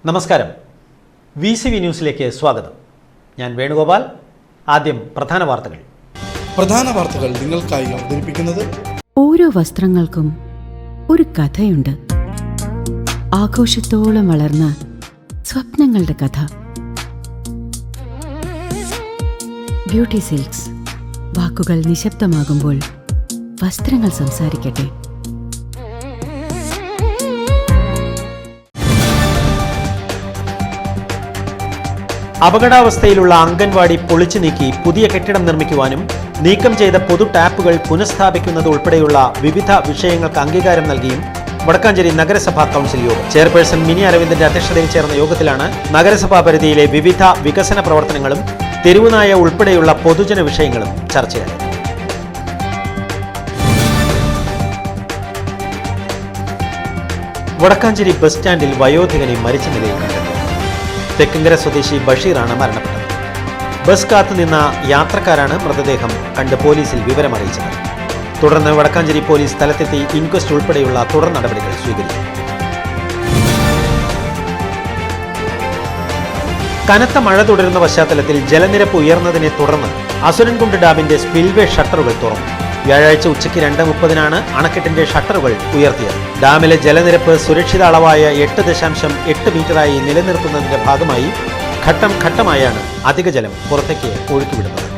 നമസ്കാരം. VCV ന്യൂസിലേക്ക് സ്വാഗതം. ഞാൻ വേണുഗോപാൽ. ആദ്യം പ്രധാന വാർത്തകൾ നിങ്ങൾക്കായി അവതരിപ്പിക്കുന്നത് ഓരോ വസ്ത്രങ്ങൾക്കും ഒരു കഥയുണ്ട്. ആഘോഷത്തോളം വളർന്ന സ്വപ്നങ്ങളുടെ കഥ. Beauty silks. വാക്കുകൾ നിശബ്ദമാകുമ്പോൾ വസ്ത്രങ്ങൾ സംസാരിക്കട്ടെ. അപകടാവസ്ഥയിലുള്ള അംഗൻവാടി പൊളിച്ചു നീക്കി പുതിയ കെട്ടിടം നിർമ്മിക്കുവാനും നീക്കം ചെയ്ത പൊതു ടാപ്പുകൾ പുനഃസ്ഥാപിക്കുന്നത് ഉൾപ്പെടെയുള്ള വിവിധ വിഷയങ്ങൾക്ക് അംഗീകാരം നൽകിയും വടക്കാഞ്ചേരി നഗരസഭാ കൗൺസിൽ യോഗം. ചെയർപേഴ്സൺ മിനി അരവിന്ദന്റെ അധ്യക്ഷതയിൽ ചേർന്ന യോഗത്തിലാണ് നഗരസഭാ പരിധിയിലെ വിവിധ വികസന പ്രവർത്തനങ്ങളും തെരുവുനായ ഉൾപ്പെടെയുള്ള പൊതുജന വിഷയങ്ങളും ചർച്ചയായി. വടക്കാഞ്ചേരി ബസ് സ്റ്റാൻഡിൽ വയോധികനെ മരിച്ച നിലയിൽ കണ്ടെത്തി. തെക്കങ്കര സ്വദേശി ബഷീറാണ് മരണപ്പെട്ടത്. ബസ് കാത്തുനിന്ന യാത്രക്കാരാണ് മൃതദേഹം കണ്ട് പോലീസിൽ വിവരമറിയിച്ചത്. തുടർന്ന് വടക്കാഞ്ചേരി പോലീസ് സ്ഥലത്തെത്തി ഇൻക്വസ്റ്റ് ഉൾപ്പെടെയുള്ള തുടർ നടപടികൾ സ്വീകരിച്ചു. കനത്ത മഴ തുടരുന്ന പശ്ചാത്തലത്തിൽ ജലനിരപ്പ് ഉയർന്നതിനെ തുടർന്ന് അസുരൻകുണ്ട് ഡാമിന്റെ സ്പിൽവേ ഷട്ടറുകൾ തുറന്നു. വ്യാഴാഴ്ച ഉച്ചയ്ക്ക് 2:30 അണക്കെട്ടിന്റെ ഷട്ടറുകൾ ഉയർത്തിയത്. ഡാമിലെ ജലനിരപ്പ് സുരക്ഷിത അളവായ 8.8 മീറ്ററായി നിലനിർത്തുന്നതിന്റെ ഭാഗമായി ഘട്ടം ഘട്ടമായാണ് അധിക ജലം പുറത്തേക്ക് ഒഴുക്കിവിടുന്നത്.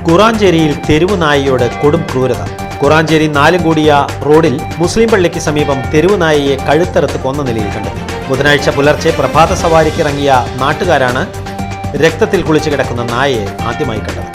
കുറാഞ്ചേരിയിൽ തെരുവുനായയോട് കൊടും ക്രൂരത. കുറാഞ്ചേരി നാലുംകൂടിയ റോഡിൽ മുസ്ലിം പള്ളിക്ക് സമീപം തെരുവുനായയെ കഴുത്തറുത്ത് കൊന്ന നിലയിൽ കണ്ടെത്തി. ബുധനാഴ്ച പുലർച്ചെ പ്രഭാത സവാരിക്കിറങ്ങിയ നാട്ടുകാരാണ് രക്തത്തിൽ കുളിച്ചു കിടക്കുന്ന നായയെ ആദ്യമായി കണ്ടത്.